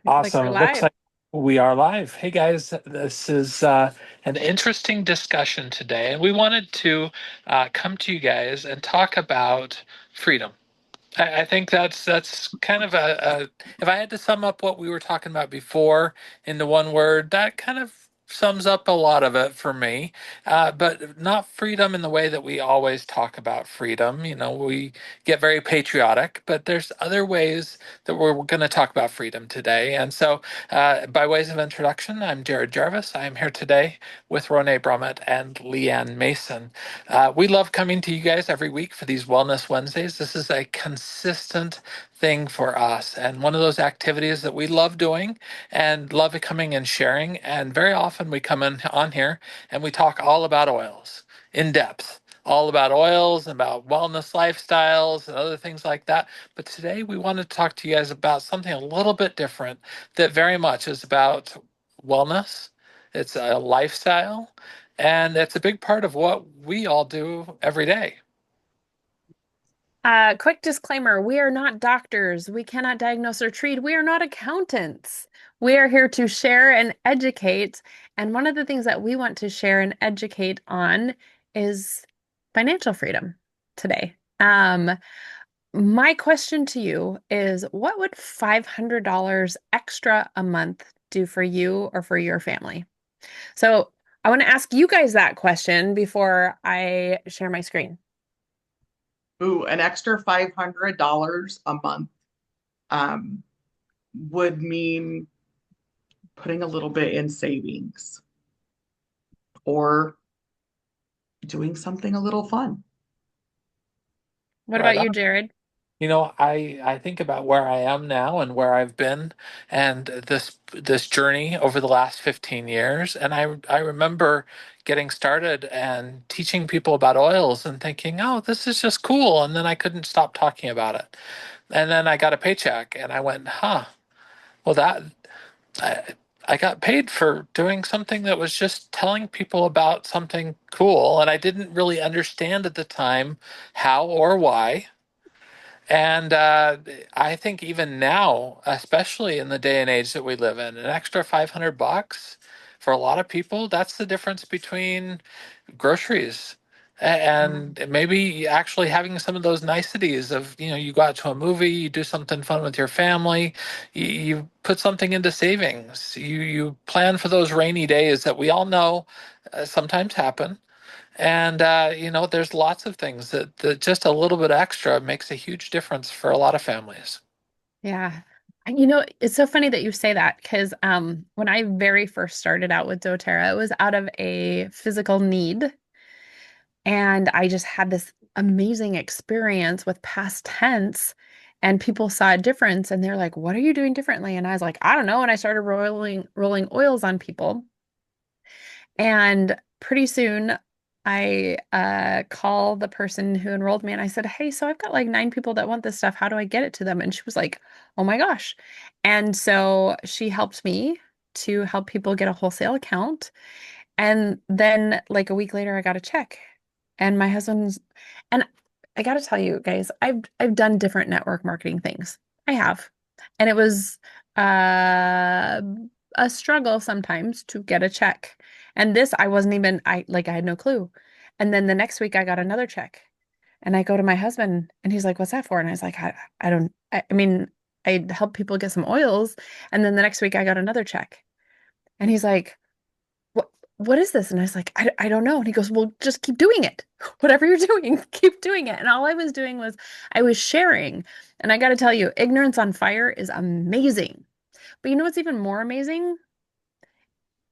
Looks like Awesome. we're It looks live. like we are live. Hey guys, this is an interesting discussion today, and we wanted to come to you guys and talk about freedom. I think that's kind of if I had to sum up what we were talking about before into one word, that kind of sums up a lot of it for me. But not freedom in the way that we always talk about freedom. You know, we get very patriotic, but there's other ways that we're going to talk about freedom today. And so, by ways of introduction, I'm Jared Jarvis. I'm here today with Renee Brummett and Leanne Mason. We love coming to you guys every week for these Wellness Wednesdays. This is a consistent thing for us and one of those activities that we love doing and love coming and sharing. And very often we come in on here and we talk all about oils in depth. All about oils and about wellness lifestyles and other things like that. But today we want to talk to you guys about something a little bit different that very much is about wellness. It's a lifestyle and it's a big part of what we all do every day. Quick disclaimer, we are not doctors. We cannot diagnose or treat. We are not accountants. We are here to share and educate. And one of the things that we want to share and educate on is financial freedom today. My question to you is, what would $500 extra a month do for you or for your family? So I want to ask you guys that question before I share my screen. Ooh, an extra $500 a month um, would mean putting a little bit in savings or doing something a little fun. What Right about on. you, Jared? You know, I think about where I am now and where I've been and this journey over the last 15 years. And I remember getting started and teaching people about oils and thinking, oh, this is just cool. And then I couldn't stop talking about it. And then I got a paycheck and I went, huh, well I, I got paid for doing something that was just telling people about something cool. And I didn't really understand at the time how or why. And I think even now, especially in the day and age that we live in, an extra $500 for a lot of people, that's the difference between groceries Mm. and maybe actually having some of those niceties of, you know, you go out to a movie, you do something fun with your family, you put something into savings, you plan for those rainy days that we all know sometimes happen. And you know, there's lots of things that just a little bit extra makes a huge difference for a lot of families. Yeah. You know, it's so funny that you say that because when I very first started out with doTERRA, it was out of a physical need. And I just had this amazing experience with past tense. And people saw a difference and they're like, what are you doing differently? And I was like, I don't know. And I started rolling oils on people. And pretty soon I call the person who enrolled me and I said, hey, so I've got like 9 people that want this stuff. How do I get it to them? And she was like, oh my gosh. And so she helped me to help people get a wholesale account. And then like a week later, I got a check. And my husband's and I gotta tell you guys, I've done different network marketing things. I have. And it was uh a struggle sometimes to get a check. And this I wasn't even I had no clue. And then the next week I got another check. And I go to my husband and he's like, what's that for? And I was like, I don't I mean, I help people get some oils. And then the next week I got another check. And he's like, what is this? And I was like, I don't know. And he goes, well, just keep doing it. Whatever you're doing, keep doing it. And all I was doing was I was sharing. And I got to tell you, ignorance on fire is amazing. But you know what's even more amazing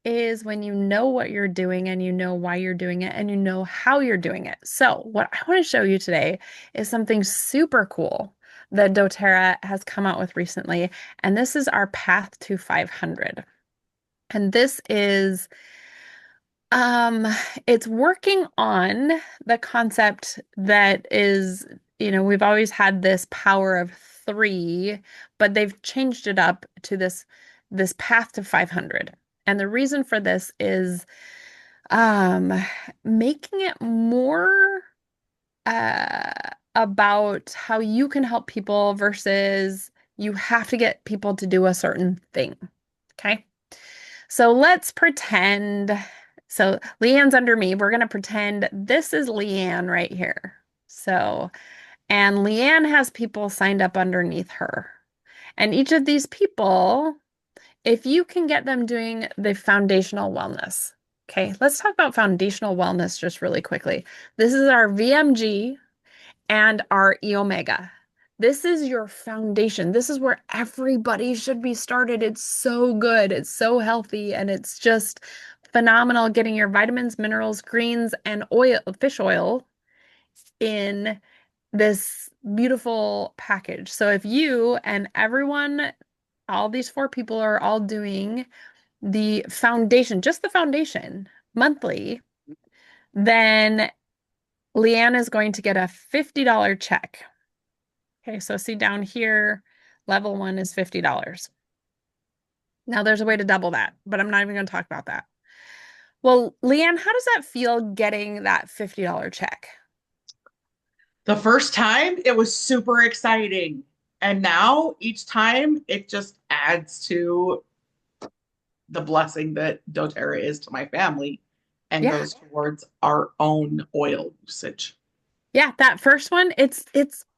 is when you know what you're doing and you know why you're doing it and you know how you're doing it. So, what I want to show you today is something super cool that doTERRA has come out with recently. And this is our path to 500. And this is Um, it's working on the concept that is, we've always had this power of three, but they've changed it up to this path to 500. And the reason for this is um making it more uh about how you can help people versus You have to get people to do a certain thing. Okay. So let's pretend. So Leanne's under me. We're going to pretend this is Leanne right here. So, and Leanne has people signed up underneath her. And each of these people, if you can get them doing the foundational wellness. Okay, let's talk about foundational wellness just really quickly. This is our VMG and our E Omega. This is your foundation. This is where everybody should be started. It's so good. It's so healthy, and it's just phenomenal getting your vitamins, minerals, greens, and oil, fish oil in this beautiful package. So if you and everyone, all these four people are all doing the foundation, just the foundation monthly, then Leanne is going to get a $50 check. Okay, so see down here, level one is $50. Now there's a way to double that, but I'm not even going to talk about that. Well, Leanne, how does that feel getting that $50 check? The first time it was super exciting. And now each time it just adds to the blessing that doTERRA is to my family and Yeah. goes towards our own oil usage. Yeah, that first one, it's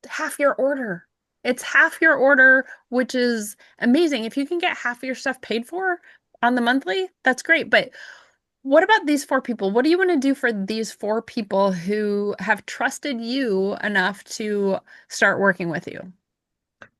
half your order. It's half your order, which is amazing. If you can get half of your stuff paid for on the monthly, that's great. But what about these four people? What do you want to do for these four people who have trusted you enough to start working with you?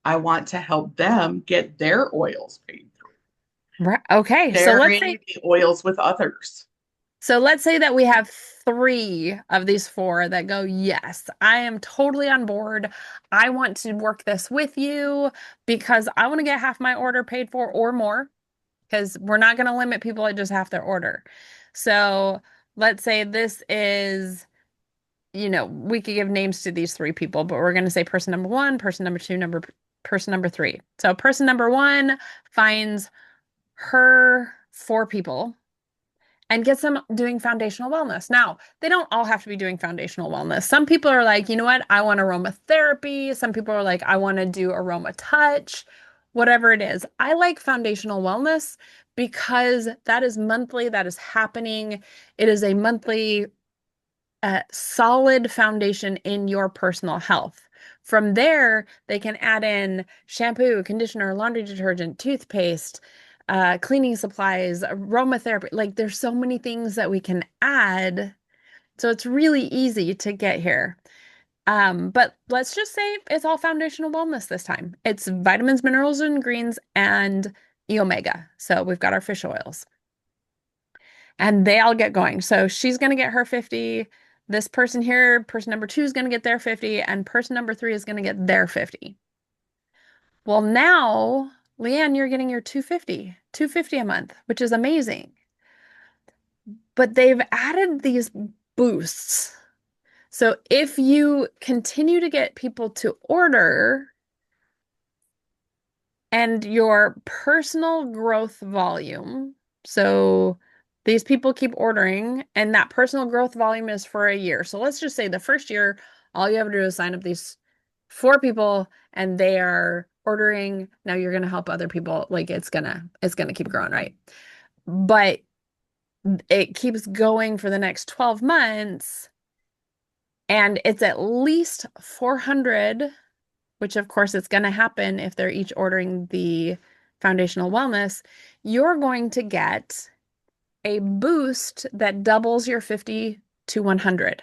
I want to help them get their oils paid through, Right. Okay, sharing the oils with others. so let's say that we have three of these four that go, yes, I am totally on board. I want to work this with you because I want to get half my order paid for or more because we're not going to limit people at just half their order. So let's say this is, we could give names to these three people, but we're going to say person number one, person number two, person number three. So person number one finds her four people and gets them doing foundational wellness. Now, they don't all have to be doing foundational wellness. Some people are like, you know what? I want aromatherapy. Some people are like, I want to do aroma touch, whatever it is. I like foundational wellness because that is monthly, that is happening. It is a monthly solid foundation in your personal health. From there, they can add in shampoo, conditioner, laundry detergent, toothpaste, cleaning supplies, aromatherapy. Like there's so many things that we can add. So it's really easy to get here. But let's just say it's all foundational wellness this time. It's vitamins, minerals, and greens, and E omega. So we've got our fish oils and they all get going. So she's going to get her 50. This person here, person number two is going to get their 50, and person number three is going to get their 50. Well, now, Leanne, you're getting your 250 a month, which is amazing. But they've added these boosts. So if you continue to get people to order and your personal growth volume, so these people keep ordering, and that personal growth volume is for a year. So let's just say the first year, all you have to do is sign up these four people and they are ordering. Now you're gonna help other people. Like it's gonna keep growing, right? But it keeps going for the next 12 months, and it's at least 400, which of course it's gonna happen if they're each ordering the foundational wellness. You're going to get a boost that doubles your 50 to 100.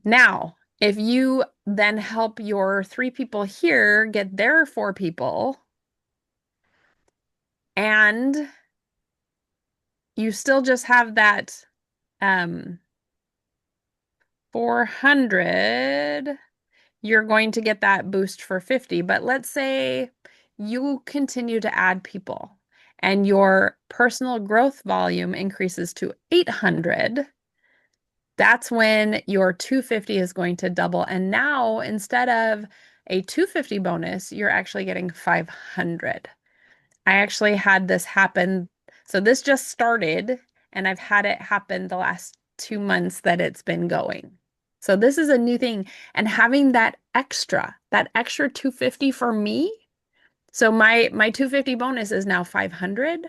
Now, if you then help your three people here get their four people, and you still just have that 400, you're going to get that boost for 50. But let's say you continue to add people and your personal growth volume increases to 800. That's when your 250 is going to double. And now instead of a 250 bonus, you're actually getting 500. I actually had this happen. So this just started, and I've had it happen the last 2 months that it's been going. So this is a new thing. And having that extra, that extra 250 for me, so my 250 bonus is now 500,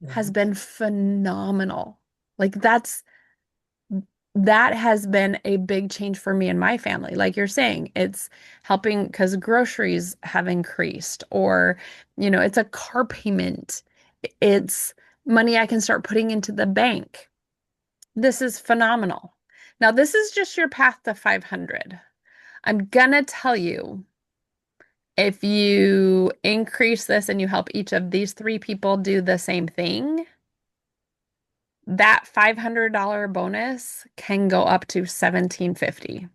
has Mhm. been phenomenal. Like that has been a big change for me and my family. Like you're saying, it's helping because groceries have increased, or, it's a car payment. It's money I can start putting into the bank. This is phenomenal. Now, this is just your path to 500. I'm gonna tell you, if you increase this and you help each of these three people do the same thing, that $500 bonus can go up to 1750.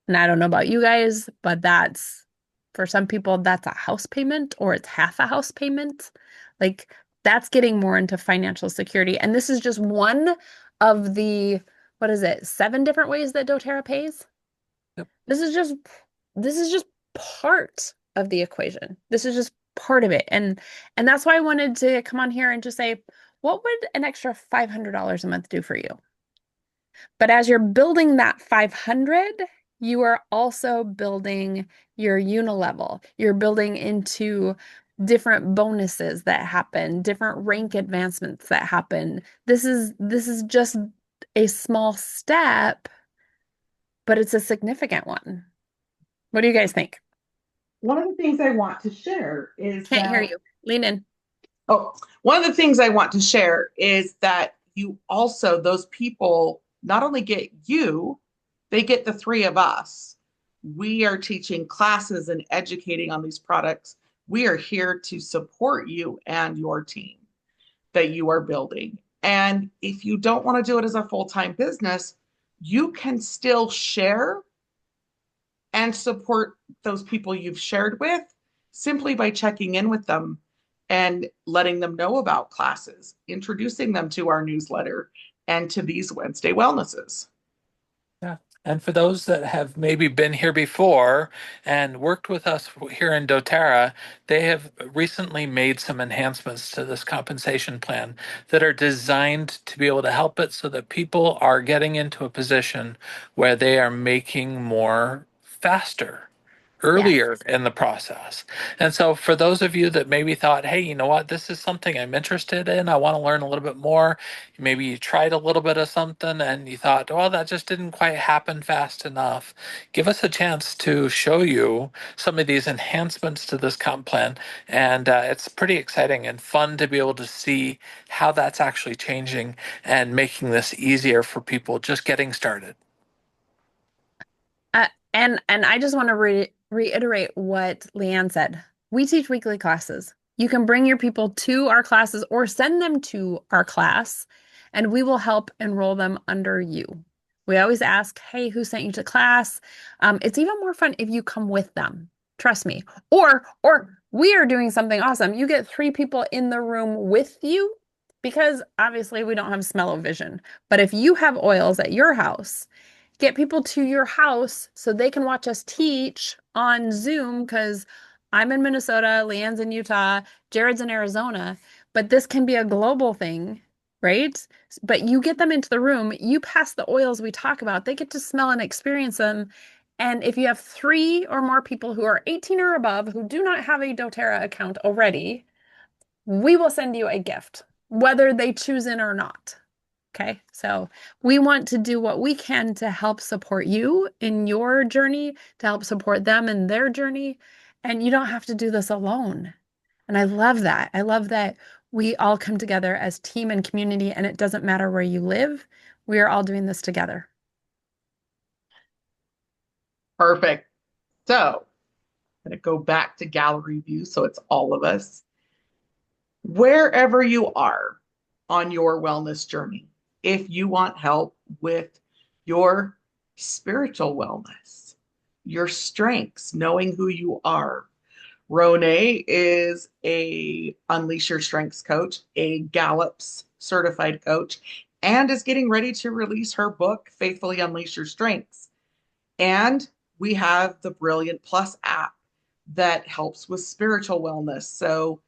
And I don't know about you guys, but for some people, that's a house payment or it's half a house payment. Like that's getting more into financial security. And this is just one of the, what is it, 7 different ways that doTERRA pays? Yep. This is just this is just part of the equation. This is just part of it. And that's why I wanted to come on here and just say, what would an extra $500 a month do for you? But as you're building that 500, you are also building your unilevel. You're building into different bonuses that happen, different rank advancements that happen. This is just a small step, but it's a significant one. What do you guys think? One of the things I want to share is Can't hear that, you. Lean in. oh, one of the things I want to share is that you also, those people not only get you, they get the three of us. We are teaching classes and educating on these products. We are here to support you and your team that you are building. And if you don't want to do it as a full time business, you can still share and support those people you've shared with simply by checking in with them and letting them know about classes, introducing them to our newsletter and to these Wednesday wellnesses. Yeah. And for those that have maybe been here before and worked with us here in doTERRA, they have recently made some enhancements to this compensation plan that are designed to be able to help it so that people are getting into a position where they are making more faster, Yes. earlier in the process. And so for those of you that maybe thought, hey, you know what, this is something I'm interested in, I want to learn a little bit more. Maybe you tried a little bit of something and you thought, well, that just didn't quite happen fast enough. Give us a chance to show you some of these enhancements to this comp plan. And it's pretty exciting and fun to be able to see how that's actually changing and making this easier for people just getting started. And I just want to reiterate what Leanne said. We teach weekly classes. You can bring your people to our classes or send them to our class, and we will help enroll them under you. We always ask, hey, who sent you to class? It's even more fun if you come with them. Trust me. Or we are doing something awesome. You get 3 people in the room with you because obviously we don't have smell-o-vision. But if you have oils at your house, get people to your house so they can watch us teach on Zoom because I'm in Minnesota, Leanne's in Utah, Jared's in Arizona, but this can be a global thing, right? But you get them into the room, you pass the oils we talk about, they get to smell and experience them. And if you have 3 or more people who are 18 or above who do not have a doTERRA account already, we will send you a gift, whether they choose in or not. Okay, so we want to do what we can to help support you in your journey, to help support them in their journey. And you don't have to do this alone. And I love that. I love that we all come together as team and community, and it doesn't matter where you live. We are all doing this together. Perfect. So I'm going to go back to gallery view so it's all of us. Wherever you are on your wellness journey, if you want help with your spiritual wellness, your strengths, knowing who you are, Rone is a Unleash Your Strengths coach, a Gallup's certified coach, and is getting ready to release her book, Faithfully Unleash Your Strengths. And we have the Brilliant Plus app that helps with spiritual wellness. So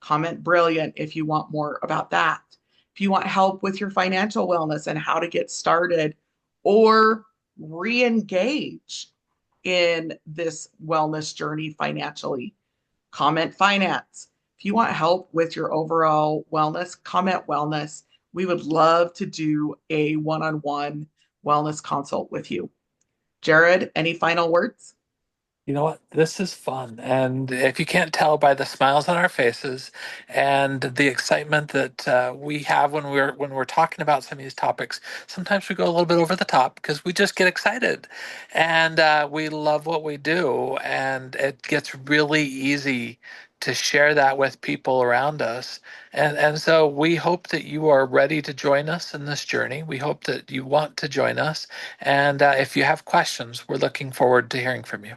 comment Brilliant if you want more about that. If you want help with your financial wellness and how to get started or re engage in this wellness journey financially, comment finance. If you want help with your overall wellness, comment wellness. We would love to do a one-on-one wellness consult with you. Jared, any final words? You know what? This is fun. And if you can't tell by the smiles on our faces and the excitement that we have when we're talking about some of these topics, sometimes we go a little bit over the top because we just get excited and we love what we do. And it gets really easy to share that with people around us. And so we hope that you are ready to join us in this journey. We hope that you want to join us. And if you have questions, we're looking forward to hearing from you.